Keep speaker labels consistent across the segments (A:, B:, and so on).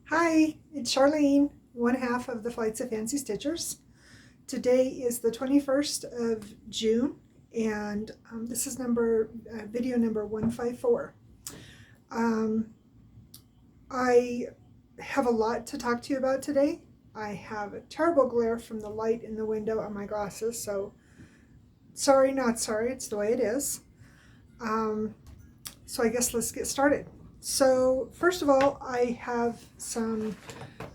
A: Hi, it's Charlene, one half of the Flights of Fancy Stitchers. Today is the 21st of June, and this is video number 154. I have a lot to talk to you about today. I have a terrible glare from the light in the window on my glasses, so sorry, not sorry, it's the way it is. So I guess let's get started. So first of all, I have something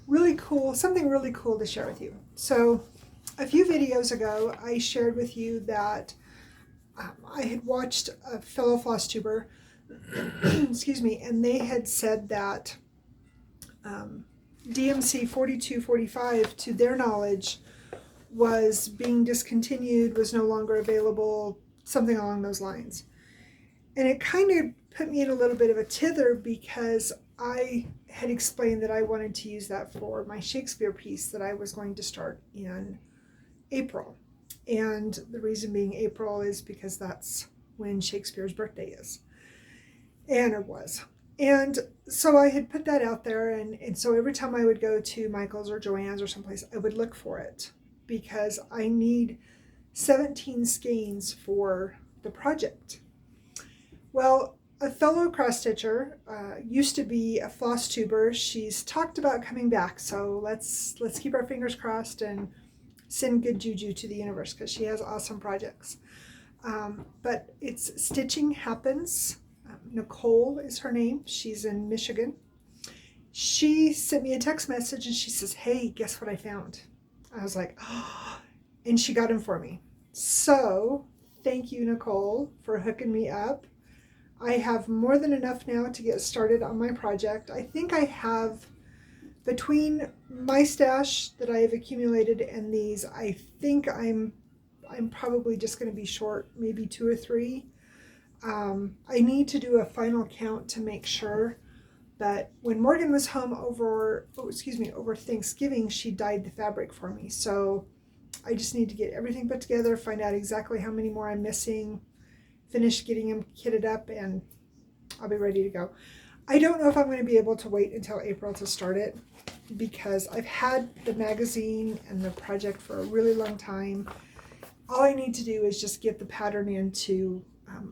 A: really cool to share with you. So a few videos ago, I shared with you that I had watched a fellow Flosstuber, excuse me, and they had said that DMC 4245, to their knowledge, was being discontinued, was no longer available, something along those lines. And it kind of put me in a little bit of a tither because I had explained that I wanted to use that for my Shakespeare piece that I was going to start in April. And the reason being April is because that's when Shakespeare's birthday is. And it was. And so I had put that out there, and so every time I would go to Michael's or Joann's or someplace, I would look for it because I need 17 skeins for the project. Well, a fellow cross stitcher used to be a Flosstuber. She's talked about coming back, so let's keep our fingers crossed and send good juju to the universe because she has awesome projects. But it's Stitching Happens. Nicole is her name. She's in Michigan. She sent me a text message and she says, "Hey, guess what I found?" I was like, "Oh," and she got them for me. So thank you, Nicole, for hooking me up. I have more than enough now to get started on my project. I think I have, between my stash that I have accumulated and these, I think I'm probably just going to be short maybe 2 or 3. I need to do a final count to make sure, but when Morgan was home over Thanksgiving, she dyed the fabric for me. So I just need to get everything put together, find out exactly how many more I'm missing, finish getting them kitted up, and I'll be ready to go. I don't know if I'm going to be able to wait until April to start it because I've had the magazine and the project for a really long time. All I need to do is just get the pattern into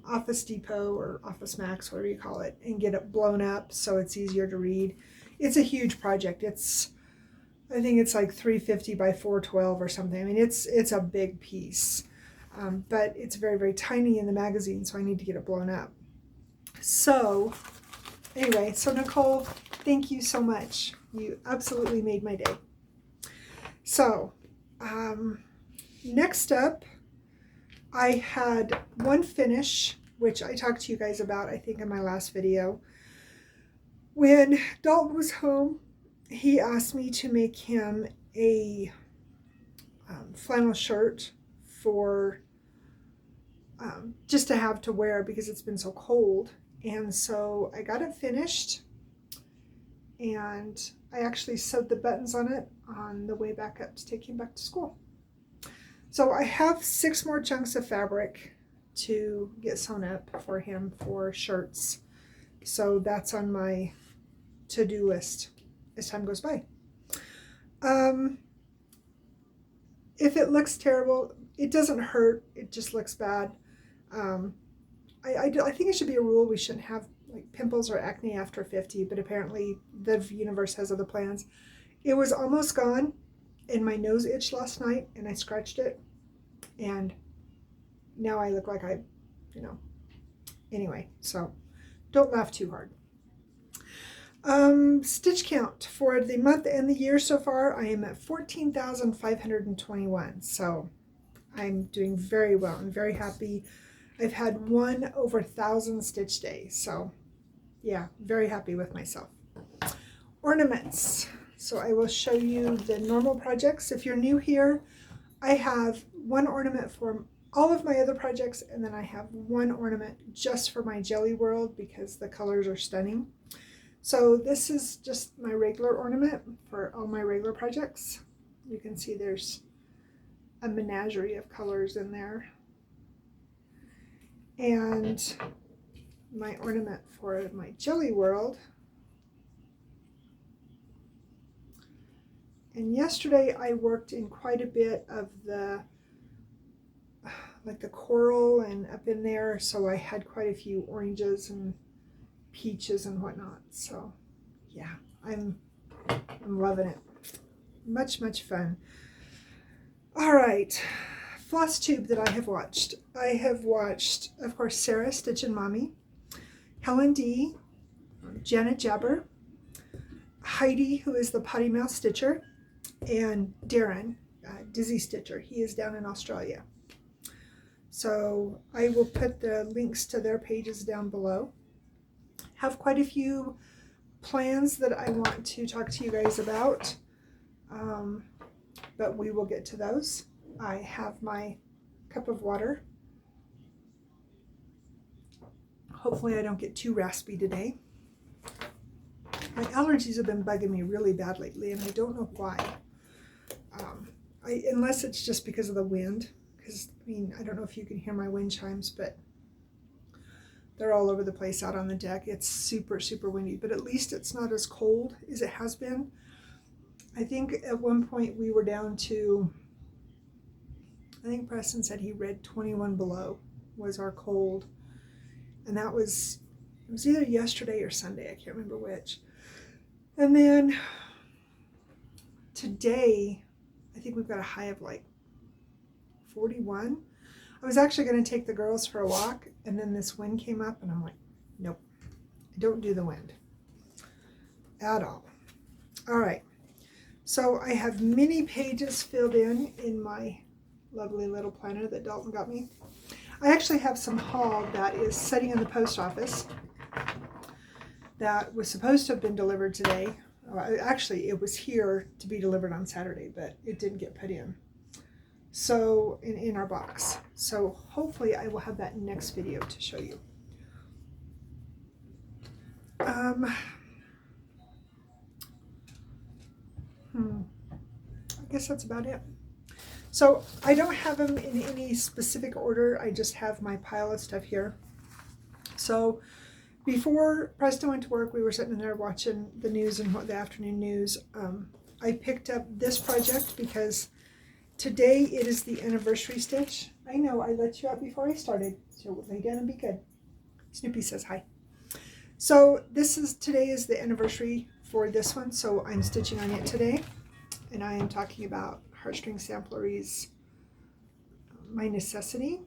A: Office Depot or Office Max, whatever you call it, and get it blown up so it's easier to read. It's a huge project. I think it's like 350 by 412 or something. I mean, it's a big piece. But it's very, very tiny in the magazine, so I need to get it blown up. So anyway, so Nicole, thank you so much. You absolutely made my day. So next up, I had one finish, which I talked to you guys about, I think, in my last video. When Dalton was home, he asked me to make him a flannel shirt for just to have to wear because it's been so cold. And so I got it finished, and I actually sewed the buttons on it on the way back up to take him back to school. So I have 6 more chunks of fabric to get sewn up for him for shirts. So that's on my to-do list as time goes by. If it looks terrible, it doesn't hurt, it just looks bad. I think it should be a rule we shouldn't have like pimples or acne after 50, but apparently the universe has other plans. It was almost gone, and my nose itched last night, and I scratched it, and now I look like anyway, so don't laugh too hard. Stitch count for the month and the year so far, I am at 14,521, so I'm doing very well. I'm very happy. I've had one over 1,000 stitch days, so yeah, very happy with myself. Ornaments. So I will show you the normal projects. If you're new here, I have one ornament for all of my other projects, and then I have one ornament just for my Jelly World because the colors are stunning. So this is just my regular ornament for all my regular projects. You can see there's a menagerie of colors in there. And my ornament for my Jelly World And yesterday I worked in quite a bit of the like the coral and up in there, so I had quite a few oranges and peaches and whatnot. So yeah, I'm loving it. Much fun. All right, Flosstube that I have watched. I have watched, of course, Sarah Stitchin' Mommy, Helen D, Janet Jabber, Heidi, who is the potty mouth stitcher, and Darren, Dizzy Stitcher. He is down in Australia. So I will put the links to their pages down below. Have quite a few plans that I want to talk to you guys about, but we will get to those. I have my cup of water. Hopefully I don't get too raspy today. My allergies have been bugging me really bad lately, and I don't know why. Unless it's just because of the wind, because I mean, I don't know if you can hear my wind chimes, but they're all over the place out on the deck. It's super windy, but at least it's not as cold as it has been. I think at one point we were down to, I think Preston said he read 21 below was our cold, and it was either yesterday or Sunday, I can't remember which. And then today, I think we've got a high of like 41. I was actually going to take the girls for a walk, and then this wind came up, and I'm like, nope, I don't do the wind at all. All right, so I have many pages filled in my lovely little planner that Dalton got me. I actually have some haul that is sitting in the post office that was supposed to have been delivered today. Actually, it was here to be delivered on Saturday, but it didn't get put in. So in our box. So hopefully I will have that next video to show you. I guess that's about it. So I don't have them in any specific order. I just have my pile of stuff here. So before Preston went to work, we were sitting there watching the news and the afternoon news. I picked up this project because today it is the anniversary stitch. I know I let you out before I started, so lay down and be good. Snoopy says hi. So today is the anniversary for this one, so I'm stitching on it today, and I am talking about Heartstring Samplery's My Necessity,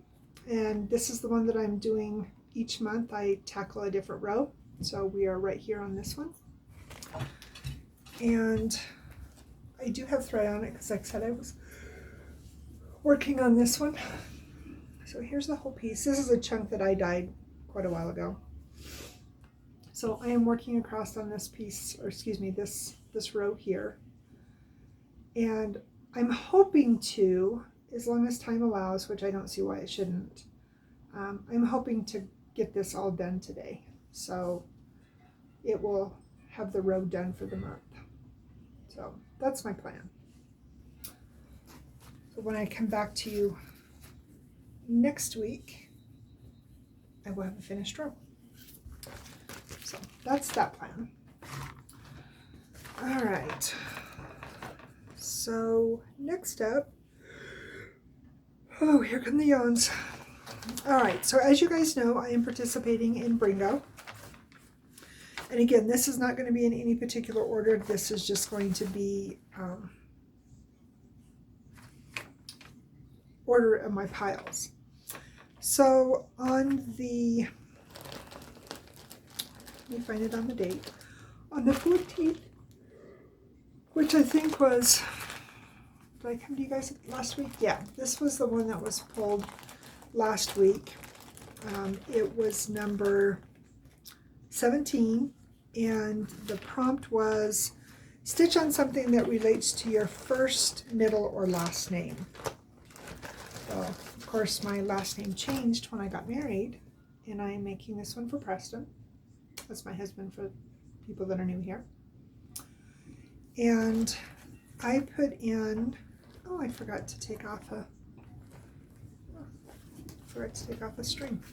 A: and this is the one that I'm doing each month. I tackle a different row, so we are right here on this one, and I do have thread on it because like I said I was working on this one. So here's the whole piece. This is a chunk that I dyed quite a while ago. So I am working across on this piece, or excuse me, this row here, and I'm hoping to, as long as time allows, which I don't see why it shouldn't, I'm hoping to get this all done today. So it will have the row done for the month. So that's my plan. So when I come back to you next week, I will have a finished row. So that's that plan. All right. So next up, oh, here come the yawns. All right, so as you guys know, I am participating in Bringo. And again, this is not going to be in any particular order. This is just going to be order of my piles. So on the, let me find it on the date, on the 14th, which I think was, did I come to you guys last week? Yeah, this was the one that was pulled last week. It was number 17, and the prompt was stitch on something that relates to your first, middle, or last name. So, of course, my last name changed when I got married, and I am making this one for Preston. That's my husband for people that are new here. And I put in, oh, I forgot to take off a string.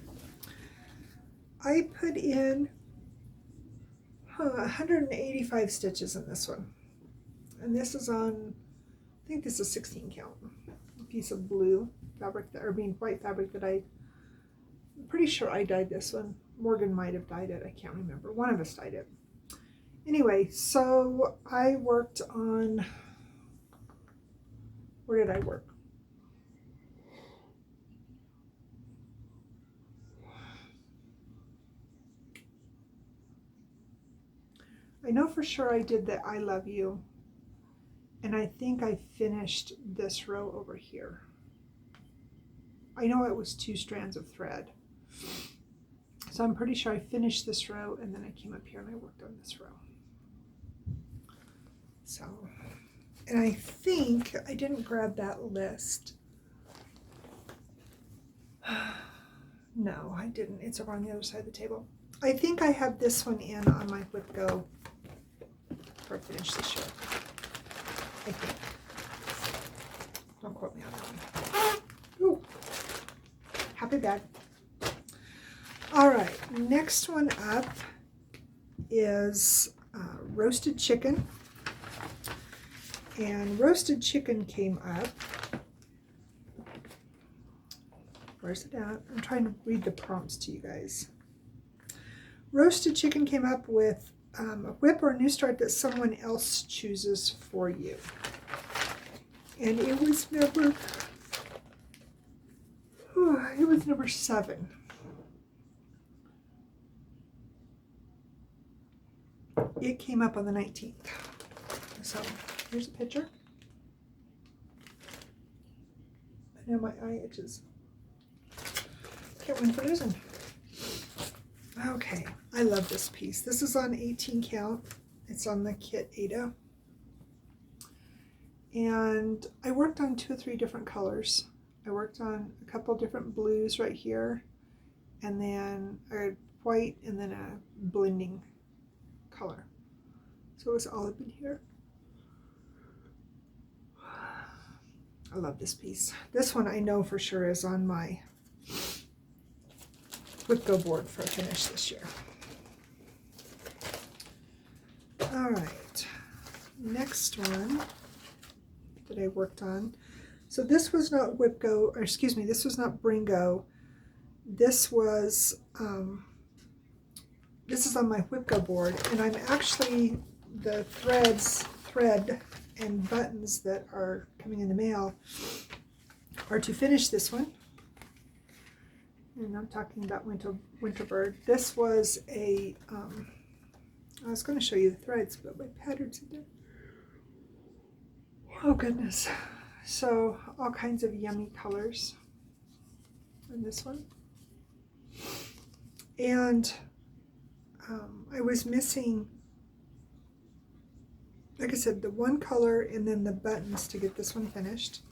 A: I put in 185 stitches in this one. And this is on, I think this is 16 count. A piece of blue fabric, that, or white fabric that I'm pretty sure I dyed this one. Morgan might have dyed it, I can't remember. One of us dyed it. Anyway, so I worked on, where did I work? I know for sure I did the I Love You, and I think I finished this row over here. I know it was 2 strands of thread. So I'm pretty sure I finished this row, and then I came up here and I worked on this row. So, and I think I didn't grab that list. No, I didn't. It's over on the other side of the table. I think I have this one in on my Whip Go for finish this year. I think. Don't quote me on that one. Ooh. Happy bag. All right, next one up is roasted chicken. And roasted chicken came up. Where's it at? I'm trying to read the prompts to you guys. Roasted chicken came up with a whip or a new start that someone else chooses for you. And it was number 7. It came up on the 19th. So here's a picture. I know my eye itches. Can't win for losing. Okay, I love this piece. This is on 18 count. It's on the kit Ada. And I worked on 2 or 3 different colors. I worked on a couple different blues right here, and then a white, and then a blending color. So it was all up in here. I love this piece. This one I know for sure is on my Whip Go board for a finish this year. All right, next one that I worked on. So this was not Whip Go, or excuse me, this was not Bring Go. This was, this is on my Whip Go board, and I'm actually, the thread and buttons that are coming in the mail are to finish this one. And I'm talking about Winterbird. This was a, I was going to show you the threads, but my pattern's in there. Oh goodness. So all kinds of yummy colors in this one. And I was missing, like I said, the one color and then the buttons to get this one finished.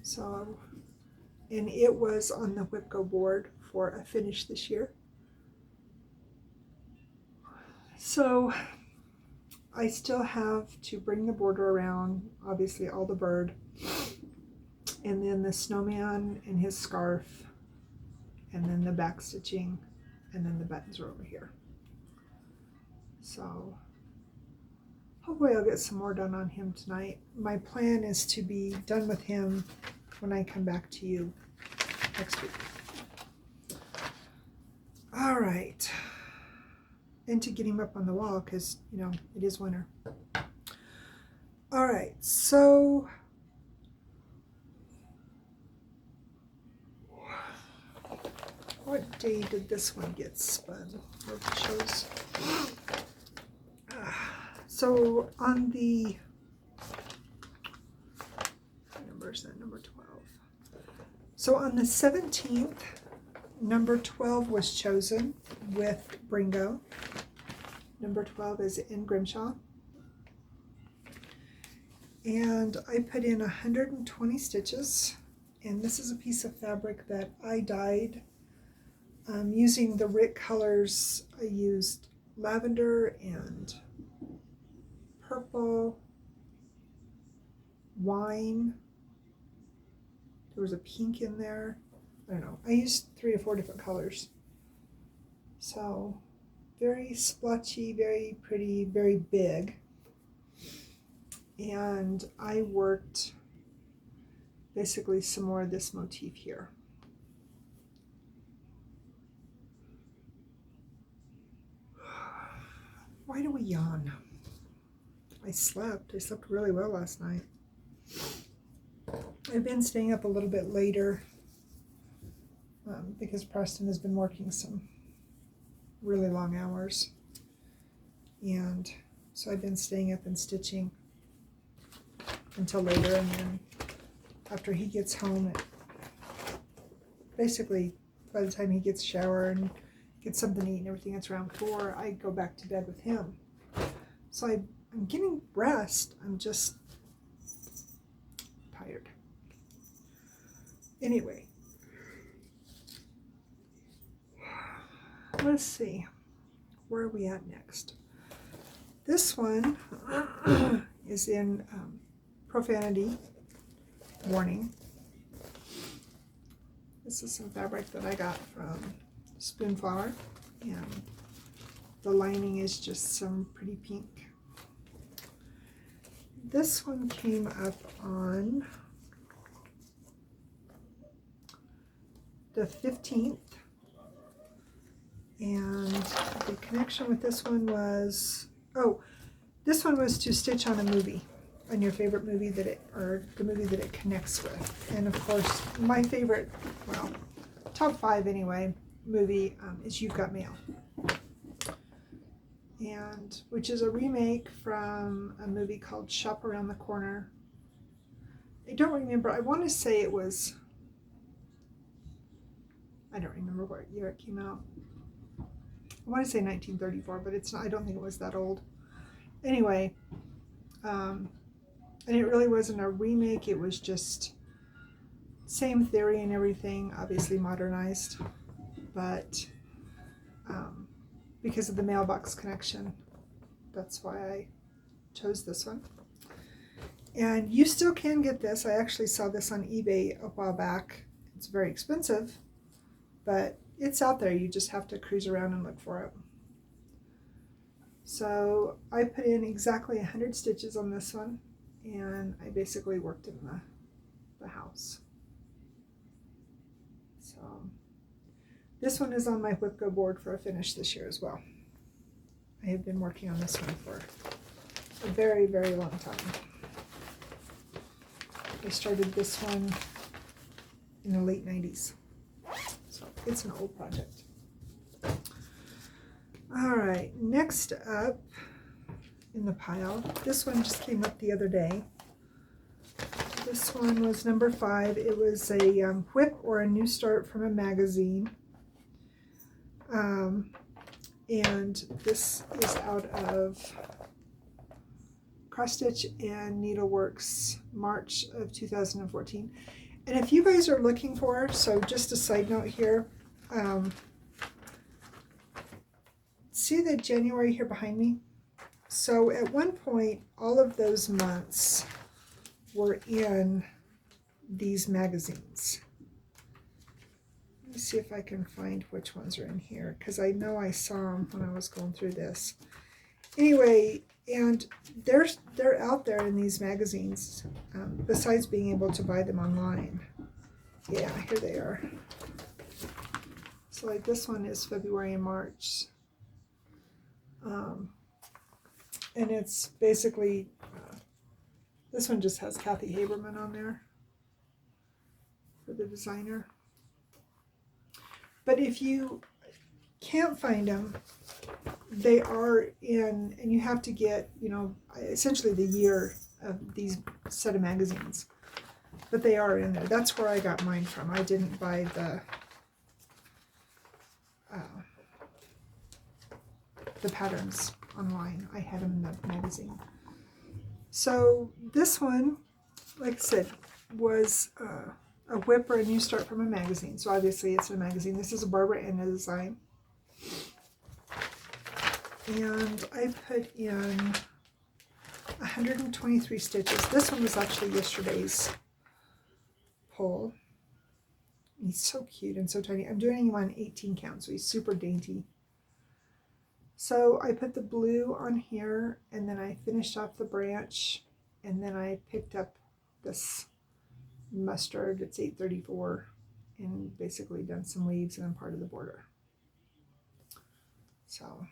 A: So, and it was on the Whip Go board for a finish this year. So I still have to bring the border around, obviously all the bird, and then the snowman and his scarf, and then the back stitching, and then the buttons are over here. So hopefully I'll get some more done on him tonight. My plan is to be done with him when I come back to you next week. All right. And to get him up on the wall because, you know, it is winter. All right, so what day did this one get spun? Or it shows. So on the, what number is that? Number 12. So on the 17th, number 12 was chosen with Bringo. Number 12 is in Grimshaw. And I put in 120 stitches. And this is a piece of fabric that I dyed using the Rick colors. I used lavender and purple, wine. There was a pink in there. I don't know. I used 3 or 4 different colors. So very splotchy, very pretty, very big. and I worked basically some more of this motif here. Why do we yawn? I slept really well last night. I've been staying up a little bit later because Preston has been working some really long hours, and so I've been staying up and stitching until later, and then after he gets home, basically by the time he gets a shower and gets something to eat and everything, it's around 4, I go back to bed with him. So I'm getting rest, I'm just tired. Anyway, let's see, where are we at next? This one is in profanity warning. This is some fabric that I got from Spoonflower, and the lining is just some pretty pink. This one came up on the 15th, and the connection with this one was, this one was to stitch on a movie, on your favorite movie or the movie that it connects with. And of course, my favorite, well, top 5 anyway, movie is You've Got Mail, and which is a remake from a movie called Shop Around the Corner. I don't remember. I want to say it was, I don't remember what year it came out. I want to say 1934, but it's not, I don't think it was that old. Anyway, and it really wasn't a remake, it was just same theory and everything, obviously modernized, but because of the mailbox connection, that's why I chose this one. And you still can get this. I actually saw this on eBay a while back. It's very expensive, but it's out there. You just have to cruise around and look for it. So I put in exactly 100 stitches on this one, and I basically worked in the house. So this one is on my Whipco board for a finish this year as well. I have been working on this one for a very, very long time. I started this one in the late 90s. So it's an old project. All right, next up in the pile, this one just came up the other day. This one was number 5. It was a whip or a new start from a magazine. And this is out of Cross Stitch and Needleworks, March of 2014. And if you guys are looking for, so just a side note here, see the January here behind me? So at one point, all of those months were in these magazines. Let me see if I can find which ones are in here, because I know I saw them when I was going through this. Anyway, and they're out there in these magazines, besides being able to buy them online. Yeah, here they are. So like this one is February and March. And it's basically, this one just has Kathy Haberman on there for the designer. But if you can't find them, they are in, and you have to get, essentially the year of these set of magazines. But they are in there. That's where I got mine from. I didn't buy the patterns online. I had them in the magazine. So this one, like I said, was a whip or a new start from a magazine. So obviously it's a magazine. This is a Barbara Anna design. And I put in 123 stitches. This one was actually yesterday's pull. He's so cute and so tiny. I'm doing him on 18 count, so he's super dainty. So I put the blue on here, and then I finished off the branch And then I picked up this mustard, it's 834, and basically done some leaves and then part of the border. So,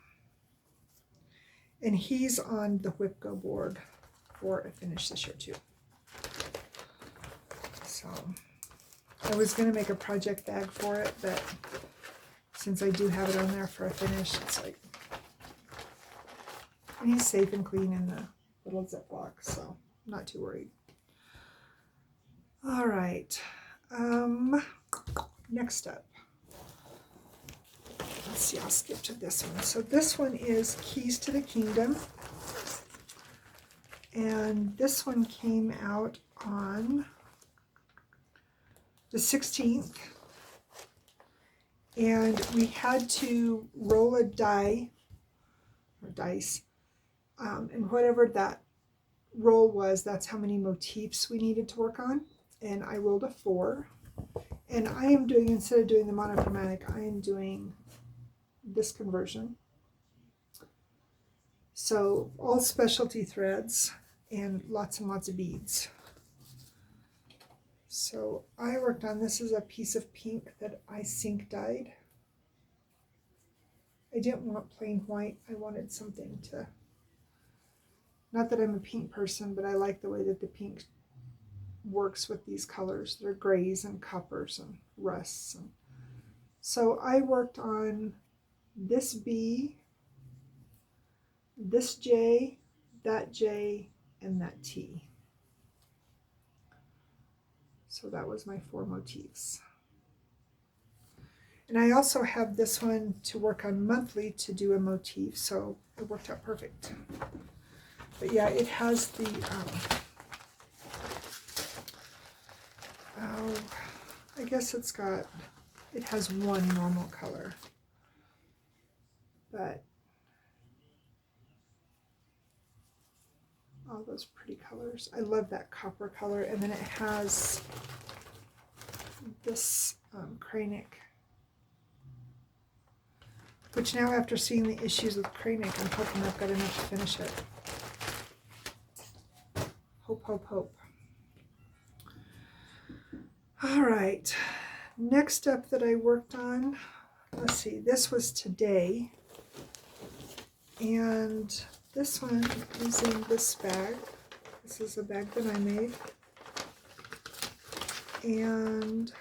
A: and he's on the Whipco board for a finish this year too. So I was going to make a project bag for it, but since I do have it on there for a finish, it's like, and he's safe and clean in the little Ziploc, so I'm not too worried. All right, next up, let's see, I'll skip to this one. So this one is Keys to the Kingdom, and this one came out on the 16th, and we had to roll a die, or dice, and whatever that roll was, that's how many motifs we needed to work on. And I rolled a 4, and I am doing, instead of doing the monochromatic, I am doing this conversion. So all specialty threads and lots of beads. So I worked on, this is a piece of pink that I sink dyed. I didn't want plain white, I wanted something to, not that I'm a pink person, but I like the way that the pink works with these colors. They're grays and coppers and rusts. And so I worked on this B, this J, and that T. So that was my 4 motifs. And I also have this one to work on monthly to do a motif, so it worked out perfect. But yeah, it has the, I guess it has one normal color, but all those pretty colors. I love that copper color, and then it has this cranic, which now after seeing the issues with cranic, I'm hoping I've got enough to finish it. Hope, hope, hope. All right, next up that I worked on, let's see, this was today, and this one is in this bag. This is a bag that I made, and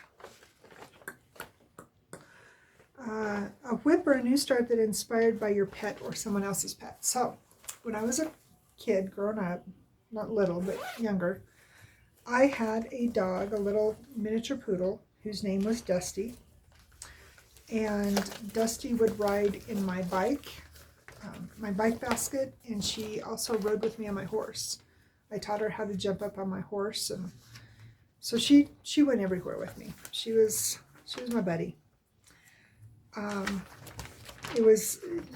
A: a whip or a new start that inspired by your pet or someone else's pet. So when I was a kid growing up, not little but younger, I had a dog, a little miniature poodle, whose name was Dusty, and Dusty would ride in my bike basket, and she also rode with me on my horse. I taught her how to jump up on my horse, and so she went everywhere with me. She was my buddy.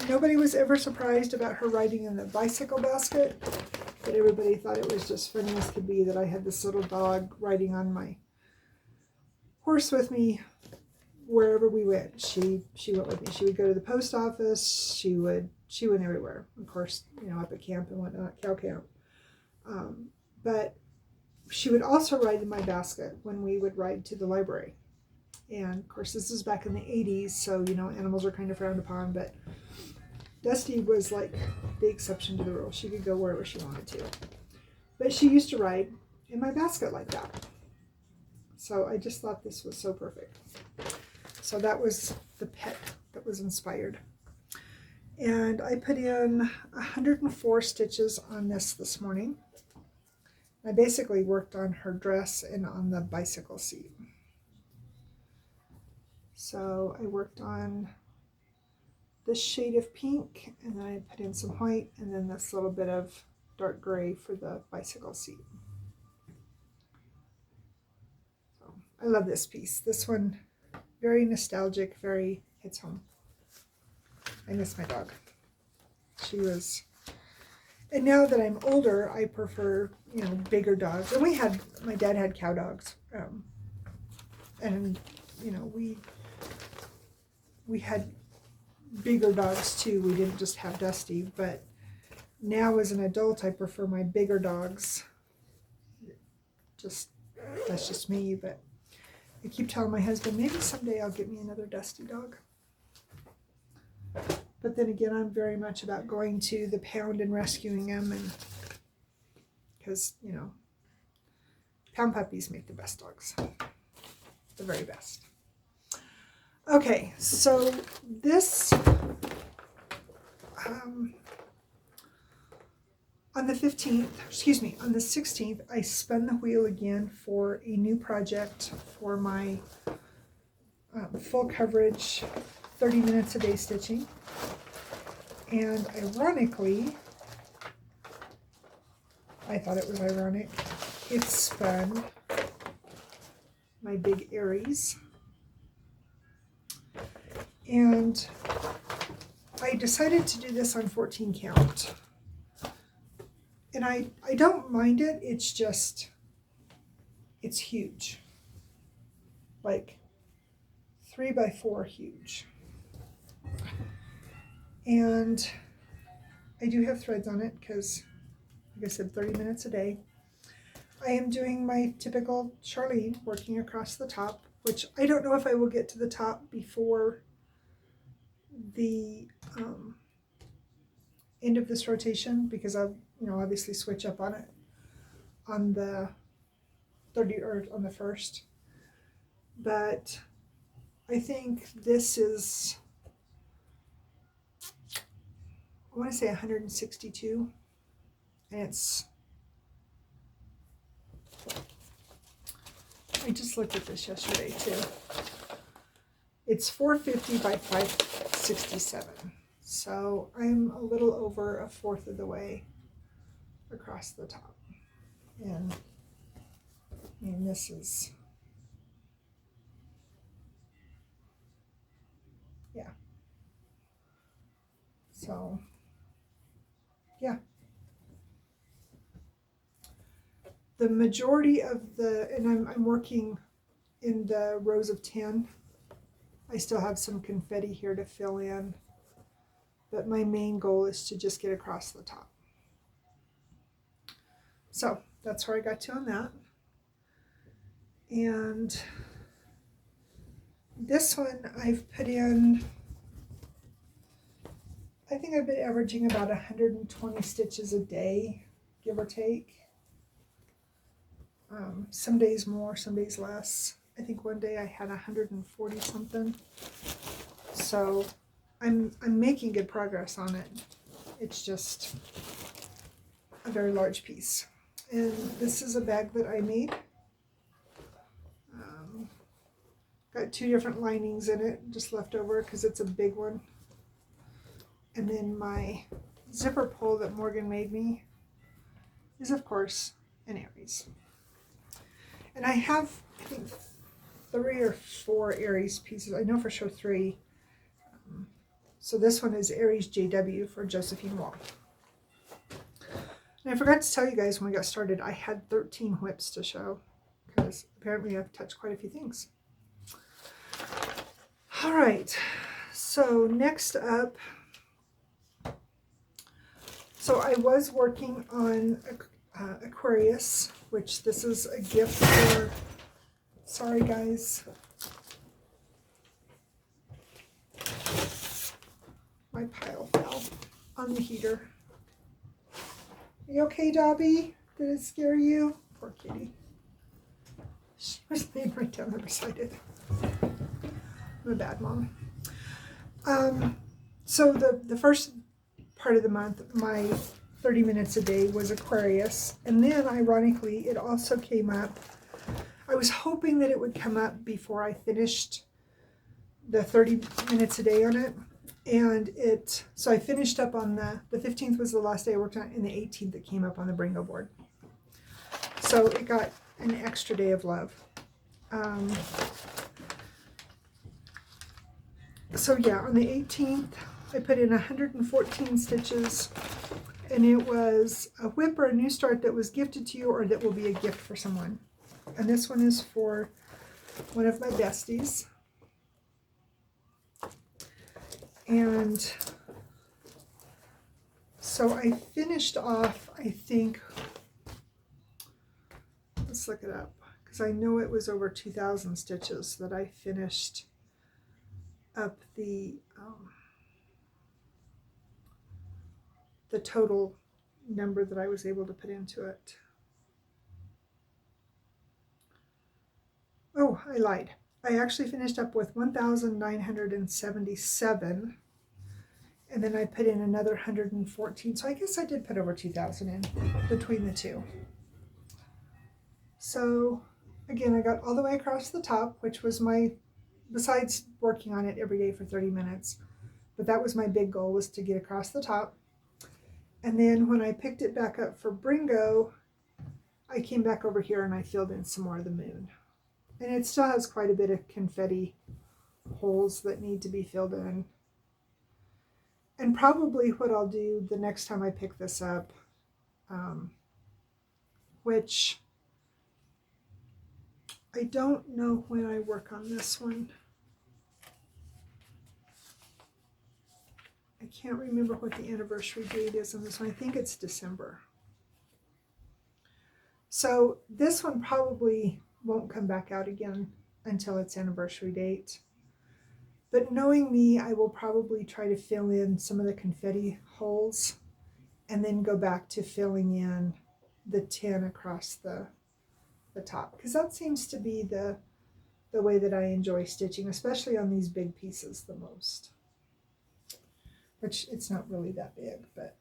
A: Nobody was ever surprised about her riding in the bicycle basket, but everybody thought it was just funny as could be that I had this little dog riding on my horse with me wherever we went. She went with me. She would go to the post office. She went everywhere. Of course, up at camp and whatnot, cow camp. But she would also ride in my basket when we would ride to the library. And of course, this is back in the 80s, so animals are kind of frowned upon, but Dusty was like the exception to the rule. She could go wherever she wanted to. But she used to ride in my basket like that. So I just thought this was so perfect. So that was the pet that was inspired. And I put in 104 stitches on this morning. I basically worked on her dress and on the bicycle seat. So I worked on this shade of pink, and then I put in some white, and then this little bit of dark gray for the bicycle seat. So I love this piece. This one, very nostalgic, very hits home. I miss my dog. She was, and now that I'm older, I prefer, bigger dogs. And my dad had cow dogs, and we had bigger dogs too. We didn't just have Dusty, but now as an adult, I prefer my bigger dogs That's just me, but I keep telling my husband, maybe someday I'll get me another dusty dog. But then again, I'm very much about going to the pound and rescuing them, and because, you know, pound puppies make the best dogs. The very best. Okay, so this, on the 15th, excuse me, on the 16th, I spun the wheel again for a new project for my full coverage 30 minutes a day stitching. And ironically, I thought it was ironic, it spun my big Aries. And I decided to do this on 14 count. And I don't mind it, it's just, it's huge. Like 3x4 huge. And I do have threads on it because, like I said, 30 minutes a day. I am doing my typical Charlene, working across the top, which I don't know if I will get to the top before the end of this rotation, because I'll, you know, obviously switch up on it on the 30 or on the 1st. But I think this is, I want to say 162, and it's, I just looked at this yesterday too. It's 450 by 567. So I'm a little over a fourth of the way across the top. And I mean, this is, yeah. So, yeah. The majority of the, and I'm working in the rows of 10. I still have some confetti here to fill in, but my main goal is to just get across the top. So that's where I got to on that. And this one I've put in, I think I've been averaging about 120 stitches a day, give or take. Some days more, some days less. I think one day I had 140 something. So I'm making good progress on it. It's just a very large piece. And this is a bag that I made. Got 2 different linings in it, just left over because it's a big one. And then my zipper pull that Morgan made me is, of course, an Aries. And I have, I think, 3 or 4 Aries pieces. I know for sure 3. So this one is Aries JW for Josephine Wall. And I forgot to tell you guys when we got started, I had 13 whips to show because apparently I've touched quite a few things. All right, so next up, so I was working on Aquarius, which this is a gift for, sorry guys, my pile fell on the heater. Are you okay, Dobby? Did it scare you? Poor kitty. She was laying right down there beside it. I'm a bad mom. So the first part of the month, my 30 minutes a day was Aquarius. And then, ironically, it also came up. I was hoping that it would come up before I finished the 30 minutes a day on it. And so I finished up on the 15th was the last day I worked on it, and the 18th it came up on the Bringo board. So it got an extra day of love. So yeah, on the 18th, I put in 114 stitches, and it was a whip or a new start that was gifted to you or that will be a gift for someone. And this one is for one of my besties. And so I finished off, I think, let's let's look it up, because I know it was over 2,000 stitches that I finished up the total number that I was able to put into it. Oh, I lied. I actually finished up with 1,977, and then I put in another 114, so I guess I did put over 2,000 in between the two. So again, I got all the way across the top, which was my, besides working on it every day for 30 minutes, but that was my big goal, was to get across the top. And then when I picked it back up for Bringo, I came back over here and I filled in some more of the moon. And it still has quite a bit of confetti holes that need to be filled in. And probably what I'll do the next time I pick this up, which I don't know when I work on this one. I can't remember what the anniversary date is on this one. I think it's December. So this one probably won't come back out again until its anniversary date. But knowing me, I will probably try to fill in some of the confetti holes and then go back to filling in the tin across the top, because that seems to be the way that I enjoy stitching, especially on these big pieces the most. Which it's not really that big, but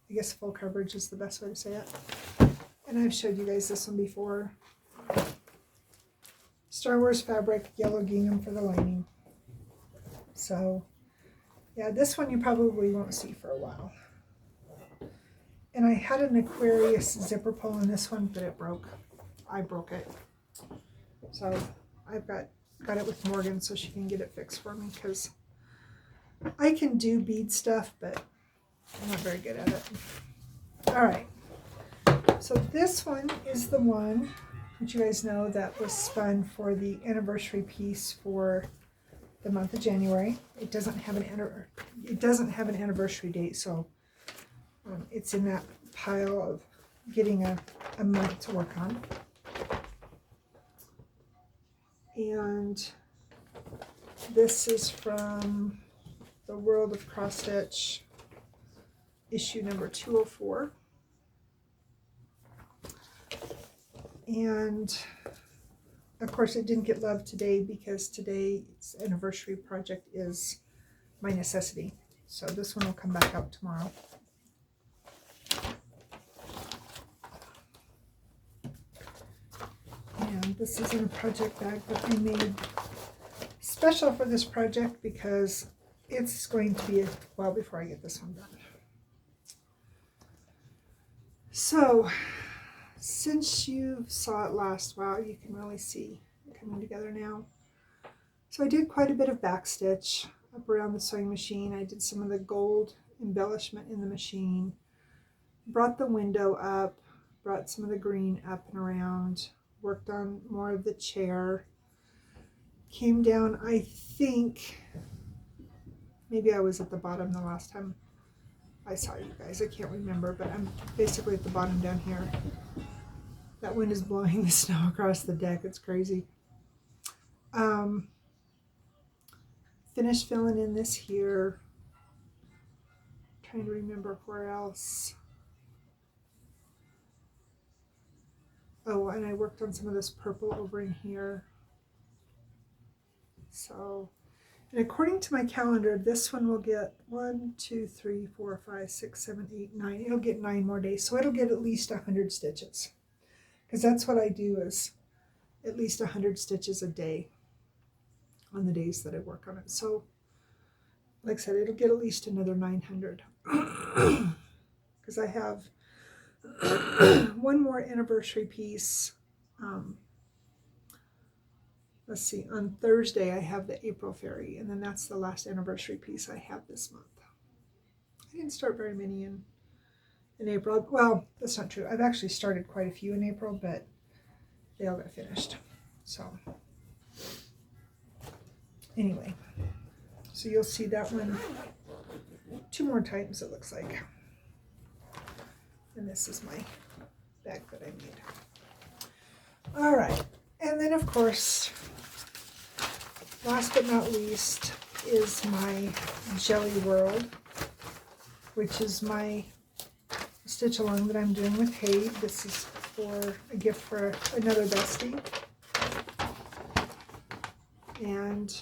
A: I guess full coverage is the best way to say it. And I've showed you guys this one before. Star Wars fabric, yellow gingham for the lining. So yeah, this one you probably won't see for a while. And I had an Aquarius zipper pull in this one, but it broke. I broke it. So I've got it with Morgan so she can get it fixed for me, because I can do bead stuff, but I'm not very good at it. All right. So this one is the one that you guys know that was spun for the anniversary piece for the month of January. It doesn't have an anniversary date, so it's in that pile of getting a month to work on. And this is from the World of Cross Stitch, issue number 204. And of course it didn't get love today because today's anniversary project is my necessity. So this one will come back out tomorrow. And this is in a project bag that I made special for this project because it's going to be a while before I get this one done. So since you saw it last, wow, you can really see it coming together now. So I did quite a bit of backstitch up around the sewing machine. I did some of the gold embellishment in the machine, brought the window up, brought some of the green up and around, worked on more of the chair, came down, I think, maybe I was at the bottom the last time I saw you guys, I can't remember, but I'm basically at the bottom down here. That wind is blowing the snow across the deck, it's crazy. Finished filling in this here. Trying to remember where else. Oh, and I worked on some of this purple over in here. So, and according to my calendar, this one will get 1, 2, 3, 4, 5, 6, 7, 8, 9. It'll get 9 more days. So it'll get at least 100 stitches. Because that's what I do, is at least 100 stitches a day on the days that I work on it. So, like I said, it'll get at least another 900. Because I have one more anniversary piece. Let's see, on Thursday I have the April Fairy, and then that's the last anniversary piece I have this month. I didn't start very many in April. Well, that's not true. I've actually started quite a few in April, but they all got finished. So anyway, so you'll see that one 2 more times, it looks like. And this is my bag that I made. All right, and then of course, last but not least is my Jelly World, which is my stitch along that I'm doing with Heidi. This is for a gift for another bestie. And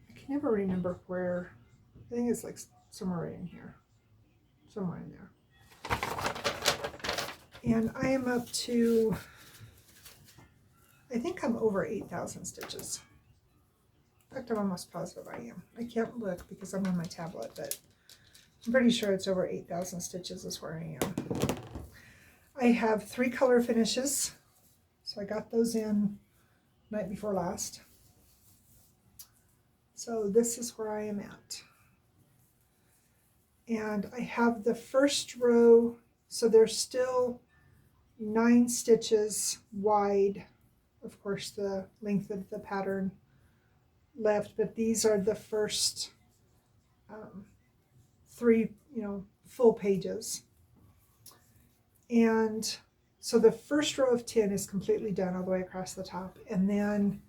A: I can never remember where. I think it's like somewhere right in here. Somewhere in there. And I am up to, I think I'm over 8,000 stitches. In fact, I'm almost positive I am. I can't look because I'm on my tablet, but I'm pretty sure it's over 8,000 stitches is where I am. I have 3 color finishes. So I got those in night before last. So this is where I am at. And I have the first row, so there's still 9 stitches wide, of course the length of the pattern left, but these are the first 3 full pages. And so the first row of 10 is completely done all the way across the top, and then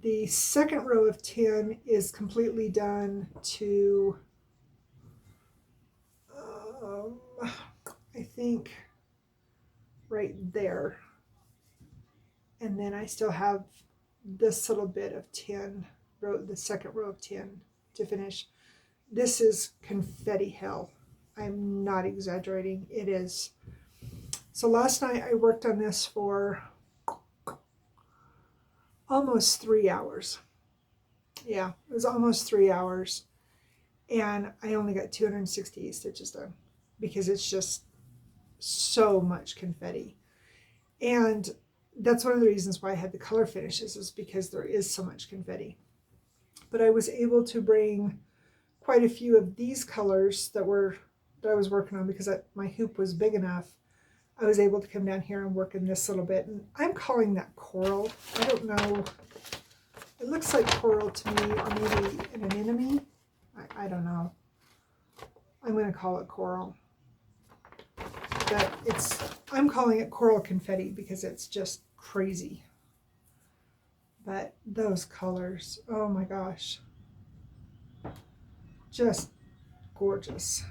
A: the second row of 10 is completely done to I think right there. And then I still have this little bit of 10, the second row of 10 to finish. This is confetti hell. I'm not exaggerating. It is. So last night I worked on this for almost 3 hours. Yeah, it was almost 3 hours. And I only got 268 stitches done because it's just so much confetti. And that's one of the reasons why I had the color finishes, is because there is so much confetti. But I was able to bring quite a few of these colors that I was working on because my hoop was big enough. I was able to come down here and work in this little bit. And I'm calling that coral. I don't know. It looks like coral to me, or maybe an anemone. I don't know. I'm going to call it coral. But I'm calling it coral confetti because it's just crazy. But those colors, oh my gosh. Just gorgeous.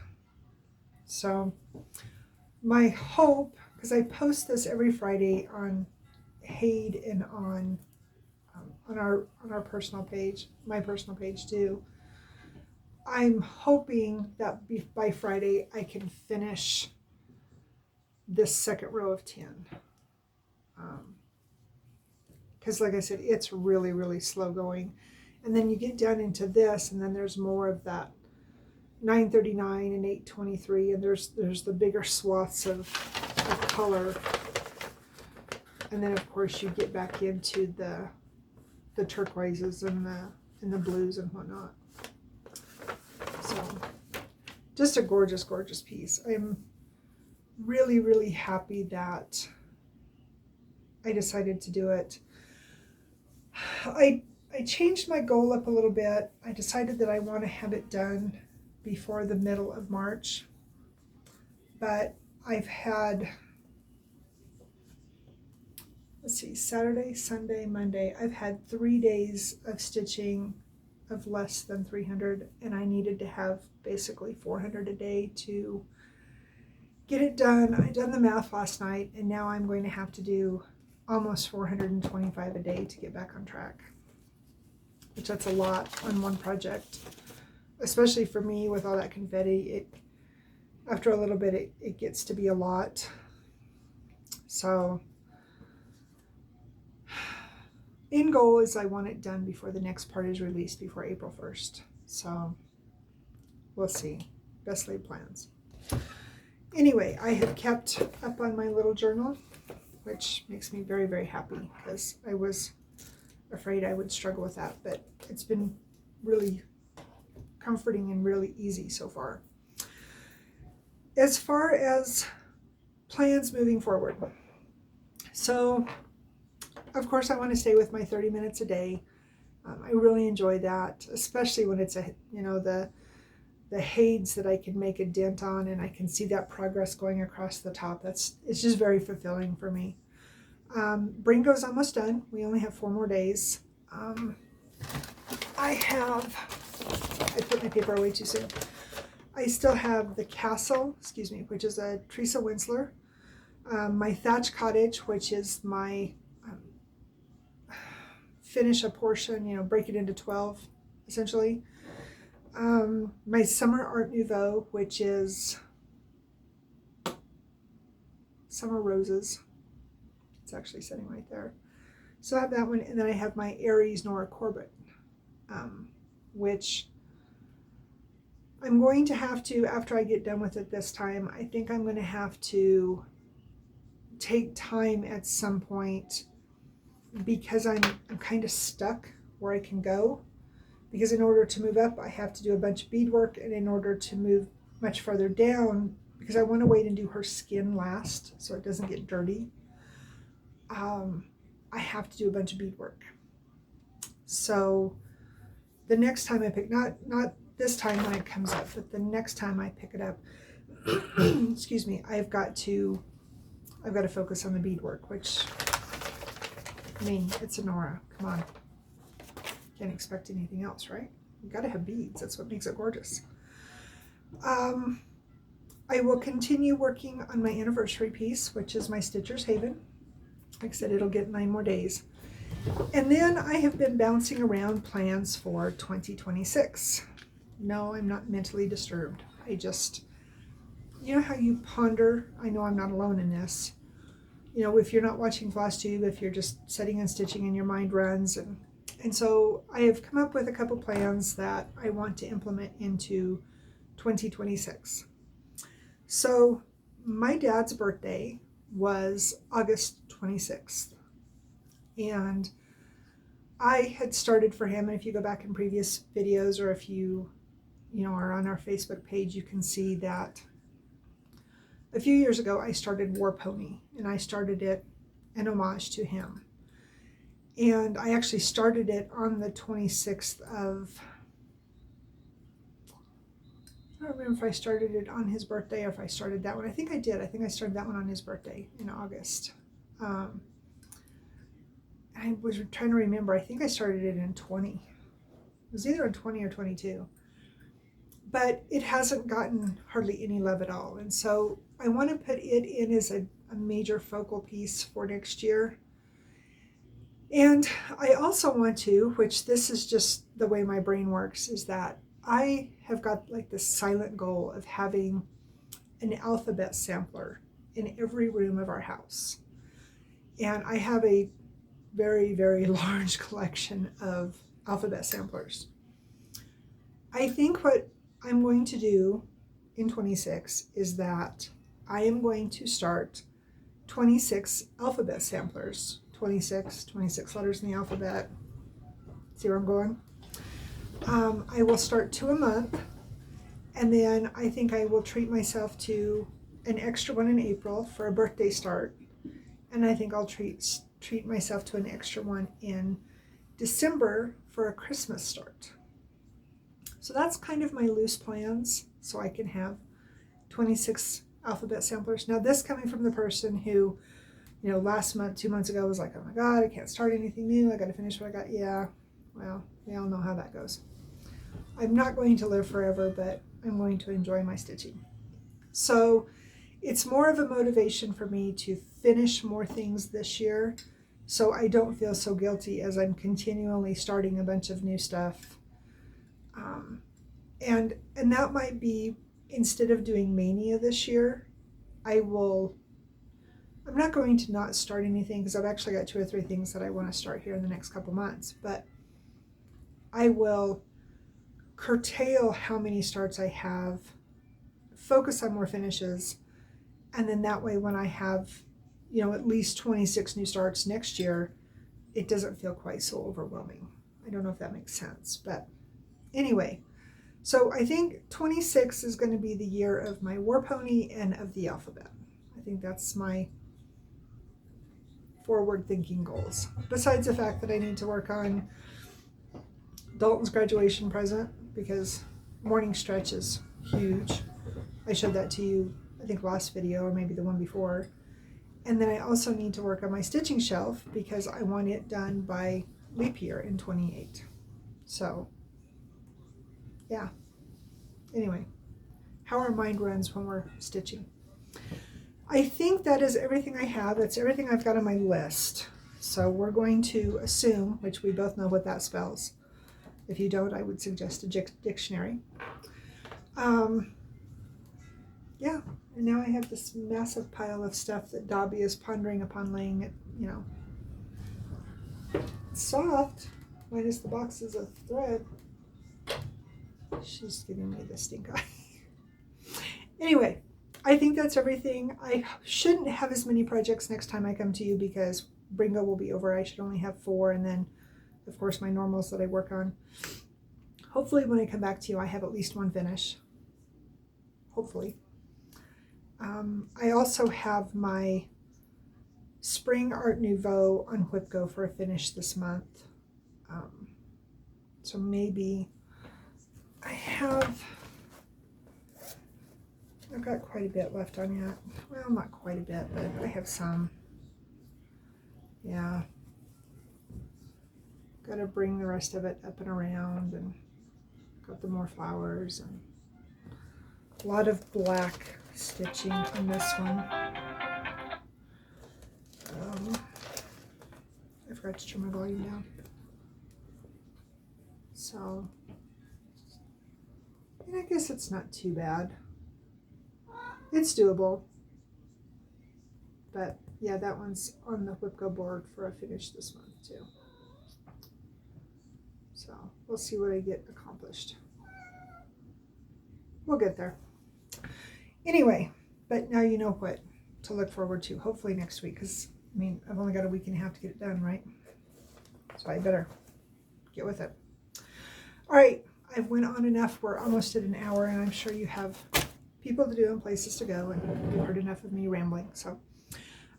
A: So my hope, because I post this every Friday on Heidi and on our personal page, my personal page too. I'm hoping that by Friday I can finish this second row of 10. Because like I said, it's really, really slow going. And then you get down into this, and then there's more of that 939 and 823, and there's the bigger swaths of color. And then of course you get back into the turquoises and the blues and whatnot. So just a gorgeous, gorgeous piece. I'm really, really happy that I decided to do it. I changed my goal up a little bit. I decided that I want to have it done before the middle of March, but I've had, let's see, Saturday, Sunday, Monday, I've had 3 days of stitching of less than 300, and I needed to have basically 400 a day to get it done. I done the math last night, and now I'm going to have to do almost 425 a day to get back on track, which that's a lot on one project, especially for me with all that confetti. After a little bit, it gets to be a lot. So end goal is I want it done before the next part is released, before April 1st. So we'll see. Best laid plans. Anyway, I have kept up on my little journal, which makes me very, very happy because I was afraid I would struggle with that, but it's been really comforting and really easy so far. As far as plans moving forward, so of course I want to stay with my 30 minutes a day. I really enjoy that, especially when it's the Heids that I can make a dent on and I can see that progress going across the top. It's just very fulfilling for me. Bringo's almost done. We only have 4 more days. I put my paper away too soon. I still have the Castle, which is a Teresa Winsler. My Thatch Cottage, which is my finish a portion, break it into 12, essentially. My Summer Art Nouveau, which is Summer Roses. It's actually sitting right there. So I have that one, and then I have my Aries Nora Corbett, which I'm going to have to, after I get done with it this time, I think I'm going to have to take time at some point, because I'm kind of stuck where I can go. Because in order to move up, I have to do a bunch of beadwork, and in order to move much farther down, because I want to wait and do her skin last so it doesn't get dirty, I have to do a bunch of beadwork. So the next time I pick, not this time when it comes up, but the next time I pick it up, excuse me, I've got to focus on the beadwork, which, I mean, it's a Nora. Come on. Can't expect anything else, right? You gotta have beads. That's what makes it gorgeous. I will continue working on my anniversary piece, which is my Stitcher's Haven. Like I said, it'll get 9 more days. And then I have been bouncing around plans for 2026. No, I'm not mentally disturbed. I just, you know how you ponder? I know I'm not alone in this. If you're not watching Flosstube, if you're just setting and stitching and your mind runs. And so I have come up with a couple plans that I want to implement into 2026. So my dad's birthday was August 26th. And I had started for him, and if you go back in previous videos, or if you are on our Facebook page, you can see that a few years ago I started War Pony, and I started it in homage to him. And I actually started it on the 26th of, I don't remember if I started it on his birthday or if I started that one. I think I did. I think I started that one on his birthday in August. I was trying to remember. I think I started it in 20. It was either in 20 or 22. But it hasn't gotten hardly any love at all. And so I want to put it in as a major focal piece for next year. And I also want to, which this is just the way my brain works, is that I have got like this silent goal of having an alphabet sampler in every room of our house. And I have a very, very large collection of alphabet samplers. I think what I'm going to do in 26 is that I am going to start 26 alphabet samplers. 26 letters in the alphabet. See where I'm going? I will start 2 a month, and then I think I will treat myself to an extra one in April for a birthday start, and I think I'll treat myself to an extra one in December for a Christmas start. So that's kind of my loose plans, so I can have 26 alphabet samplers. Now this coming from the person who, last month, 2 months ago, was like, oh my God, I can't start anything new. I got to finish what I got. Yeah, well, we all know how that goes. I'm not going to live forever, but I'm going to enjoy my stitching. So it's more of a motivation for me to finish more things this year, so I don't feel so guilty as I'm continually starting a bunch of new stuff. And that might be, instead of doing Mania this year, I'm not going to not start anything, because I've actually got 2 or 3 things that I want to start here in the next couple months, but I will curtail how many starts I have, focus on more finishes, and then that way when I have, at least 26 new starts next year, it doesn't feel quite so overwhelming. I don't know if that makes sense, but anyway, so I think 26 is going to be the year of my War Pony and of the alphabet. I think that's my forward-thinking goals. Besides the fact that I need to work on Dalton's graduation present, because morning stretch is huge. I showed that to you, I think, last video or maybe the one before. And then I also need to work on my stitching shelf because I want it done by leap year in 28. So yeah, anyway, how our mind runs when we're stitching. I think that is everything I have. That's everything I've got on my list. So we're going to assume, which we both know what that spells. If you don't, I would suggest a dictionary. Yeah, and now I have this massive pile of stuff that Dobby is pondering upon laying it, you know. It's soft, minus the boxes of thread. She's giving me the stink eye. Anyway, I think that's everything. I shouldn't have as many projects next time I come to you because Bringo will be over. I should only have 4, and then, of course, my normals that I work on. Hopefully, when I come back to you, I have at least 1 finish. Hopefully. I also have my Spring Art Nouveau on Whipco for a finish this month. So maybe I've got quite a bit left on yet. Well, not quite a bit, but I have some. Yeah. Got to bring the rest of it up and around, and got the more flowers, and a lot of black stitching on this one. I forgot to turn my volume down. So, and I guess it's not too bad. It's doable. But yeah, that one's on the Whipco board for a finish this month too. So we'll see what I get accomplished. We'll get there. Anyway, but now you know what to look forward to, hopefully next week, because I mean, I've only got a week and a half to get it done, right? So I better get with it. All right, I've went on enough. We're almost at an hour, and I'm sure you have people to do and places to go, and you've heard enough of me rambling. So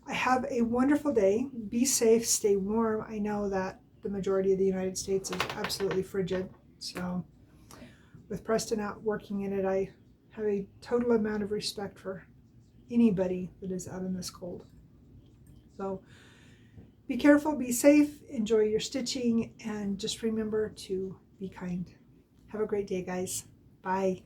A: I have a wonderful day. Be safe, stay warm. I know that the majority of the United States is absolutely frigid. So with Preston out working in it, I have a total amount of respect for anybody that is out in this cold. So be careful, be safe, enjoy your stitching, and just remember to be kind. Have a great day, guys. Bye.